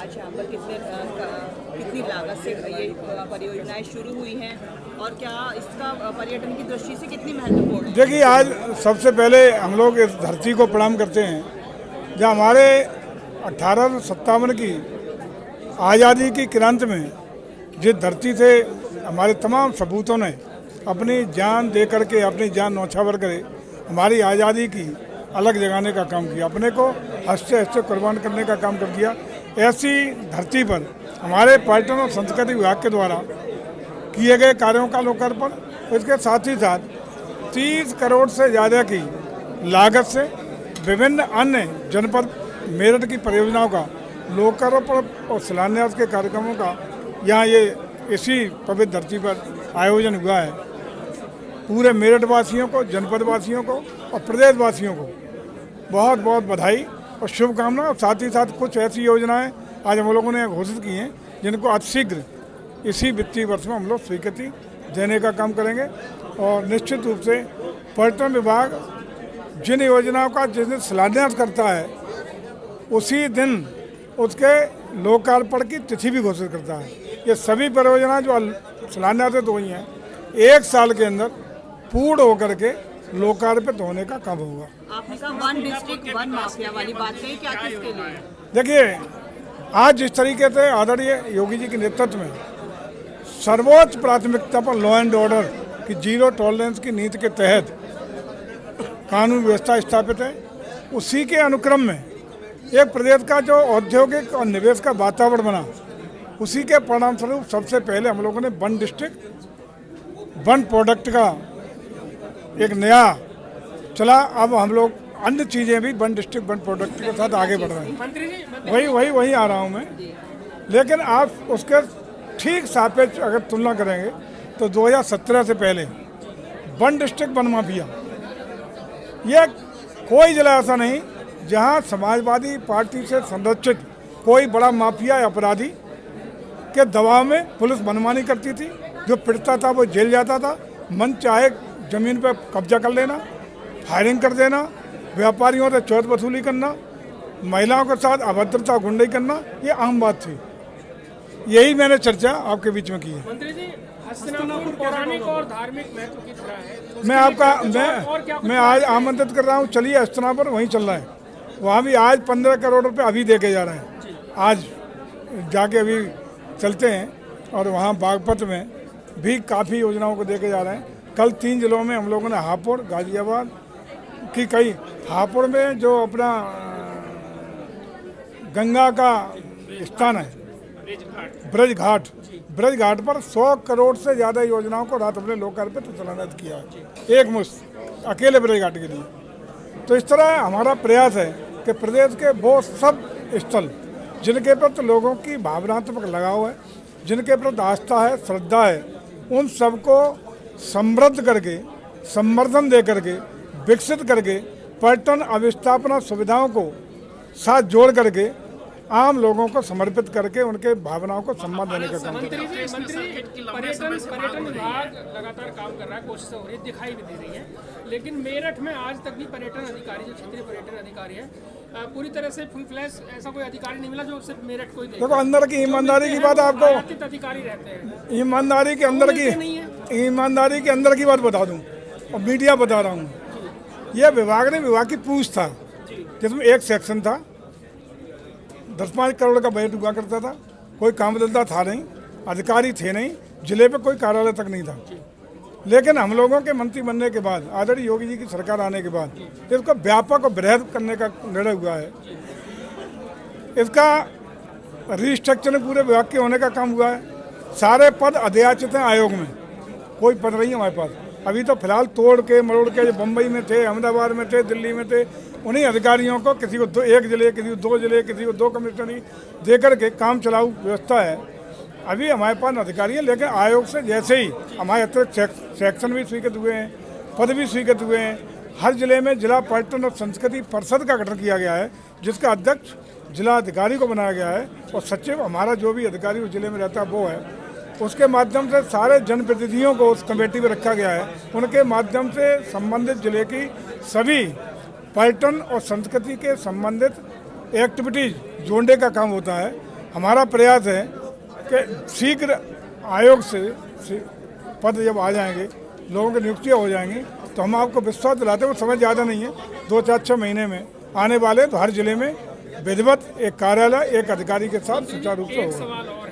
आज यहाँ पर कितनी लागत से ये परियोजनाएं शुरू हुई हैं और क्या इसका पर्यटन की दृष्टि से कितनी महत्वपूर्ण है? देखिए, आज सबसे पहले हम लोग इस धरती को प्रणाम करते हैं जहाँ हमारे 1857 की आज़ादी की क्रांति में जिस धरती से हमारे तमाम सपूतों ने अपनी जान दे करके, अपनी जान न्यौछावर करे हमारी आज़ादी की अलग जगाने का काम किया, अपने को हस्ते हस्ते कुर्बान करने का काम कर दिया। ऐसी धरती पर हमारे पर्यटन और संस्कृति विभाग के द्वारा किए गए कार्यों का लोकार्पण, इसके साथ ही साथ 30 करोड़ से ज़्यादा की लागत से विभिन्न अन्य जनपद मेरठ की परियोजनाओं का लोकार्पण और शिलान्यास के कार्यक्रमों का यहाँ ये इसी पवित्र धरती पर आयोजन हुआ है। पूरे मेरठ वासियों को, जनपद वासियों को और प्रदेश वासियों को बहुत बहुत बधाई और शुभकामनाएं। और साथ ही साथ कुछ ऐसी योजनाएं आज हम लोगों ने घोषित की हैं जिनको अतिशीघ्र इसी वित्तीय वर्ष में हम लोग स्वीकृति देने का काम करेंगे। और निश्चित रूप से पर्यटन विभाग जिन योजनाओं का जिस दिन शिलान्यास करता है उसी दिन उसके लोकार्पण की तिथि भी घोषित करता है। ये सभी परियोजनाएं जो शिलान्यासित हुई हैं 1 साल के अंदर पूर्ण होकर के लोकार्पित होने का काम होगा। आपने कहा वन डिस्ट्रिक्ट वन माफिया वाली बात कही, क्या किसके लिए? देखिए, आज जिस तरीके से आदरणीय योगी जी के नेतृत्व में सर्वोच्च प्राथमिकता पर लॉ एंड ऑर्डर की जीरो टॉलरेंस की नीति के तहत कानून व्यवस्था स्थापित है, उसी के अनुक्रम में एक प्रदेश का जो औद्योगिक और निवेश का वातावरण बना, उसी के परिणाम स्वरूप सबसे पहले हम लोगों ने वन डिस्ट्रिक्ट वन प्रोडक्ट का एक नया चला। अब हम लोग अन्य चीज़ें भी वन डिस्ट्रिक्ट वन प्रोडक्ट के साथ आगे बढ़ रहे हैं। वही आ रहा हूँ मैं। लेकिन आप उसके ठीक सापेक्ष अगर तुलना करेंगे तो 2017 से पहले वन डिस्ट्रिक्ट वन माफिया, यह कोई जिला ऐसा नहीं जहाँ समाजवादी पार्टी से संरक्षित कोई बड़ा माफिया या अपराधी के दबाव में पुलिस मनमानी करती थी। जो पिटता था वो जेल जाता था, मन चाहे ज़मीन पर कब्जा कर लेना, फायरिंग कर देना, व्यापारियों से चौथ वसूली करना, महिलाओं के साथ अभद्रता गुंडई करना, ये आम बात थी। यही मैंने चर्चा आपके बीच में की है। मंत्री जी, हस्तिनापुर पौराणिक और धार्मिक महत्व की तरह है। मैं आज आमंत्रित कर रहा हूँ, चलिए हस्तिनापुर वहीं चल रहा है। वहाँ भी आज 15 करोड़ रुपए अभी दे के जा रहे हैं। आज जाके अभी चलते हैं और वहाँ बागपत में भी काफ़ी योजनाओं को दे के जा रहे हैं। कल 3 जिलों में हम लोगों ने हापुड़, गाजियाबाद की कई, हापुड़ में जो अपना गंगा का स्थान है ब्रज घाट पर 100 करोड़ से ज़्यादा योजनाओं को रात अपने लोकार्पित शिलान्यास किया है, एक मुश्त अकेले ब्रज घाट के लिए। तो इस तरह हमारा प्रयास है कि प्रदेश के वो सब स्थल जिनके प्रति लोगों की भावनात्मक लगाव है, जिनके प्रति आस्था है, श्रद्धा है, उन सबको समृद्ध करके, संवर्धन दे करके, विकसित करके, पर्यटन अवस्थापना सुविधाओं को साथ जोड़ करके आम लोगों को समर्पित करके उनके भावनाओं को सम्मान देने का काम करते हैं। मंत्री, पर्यटन विभाग लगातार काम कर रहा है, कोशिशें हो रही है, दिखाई भी दे रही है, लेकिन मेरठ में आज तक भी पर्यटन अधिकारी, जो क्षेत्रीय पर्यटन अधिकारी है, पूरी तरह से फुल फ्लैश ऐसा कोई अधिकारी नहीं मिला जो सिर्फ मेरठ को ही देखो, अंदर की ईमानदारी की बात आपको, अधिकारी रहते हैं, ईमानदारी के अंदर की बात बता दूं और मीडिया बता रहा हूँ। यह विभाग की पूछ था जिसमें एक सेक्शन था, 10-5 करोड़ का बजट हुआ करता था, कोई कामधंधा था नहीं, अधिकारी थे नहीं, जिले पे कोई कार्यालय तक नहीं था। लेकिन हम लोगों के मंत्री बनने के बाद, आदरणीय योगी जी की सरकार आने के बाद इसको व्यापक और बृहद करने का निर्णय हुआ है। इसका रिस्ट्रक्चरिंग पूरे विभाग के होने का काम हुआ है। सारे पद अध्याचित हैं आयोग में, कोई पद नहीं है हमारे पास। अभी तो फिलहाल तोड़ के मरोड़ के, जो बम्बई में थे, अहमदाबाद में थे, दिल्ली में थे, उन्हीं अधिकारियों को किसी को 1 जिले, किसी को 2 जिले, किसी को 2 कमिश्नरी दे करके काम चलाऊ व्यवस्था है। अभी हमारे पास अधिकारी है, लेकिन आयोग से जैसे ही हमारे अतिरिक्त सेक्शन भी स्वीकृत हुए हैं, पद भी स्वीकृत हुए हैं। हर जिले में जिला पर्यटन और संस्कृति परिषद का गठन किया गया है, जिसका अध्यक्ष जिला अधिकारी को बनाया गया है और सचिव हमारा जो भी अधिकारी उस जिले में रहता है वो है। उसके माध्यम से सारे जनप्रतिनिधियों को उस कमेटी में रखा गया है। उनके माध्यम से संबंधित जिले की सभी पर्यटन और संस्कृति के संबंधित एक्टिविटीज जोड़ने का काम होता है। हमारा प्रयास है कि शीघ्र आयोग से पद जब आ जाएंगे, लोगों की नियुक्तियाँ हो जाएंगी, तो हम आपको विश्वास दिलाते हैं, वो समय ज़्यादा नहीं है, 2-4-6 महीने में आने वाले, तो हर जिले में विधिवत एक कार्यालय एक अधिकारी के साथ सुचारू रूप से एक होगा। सवाल और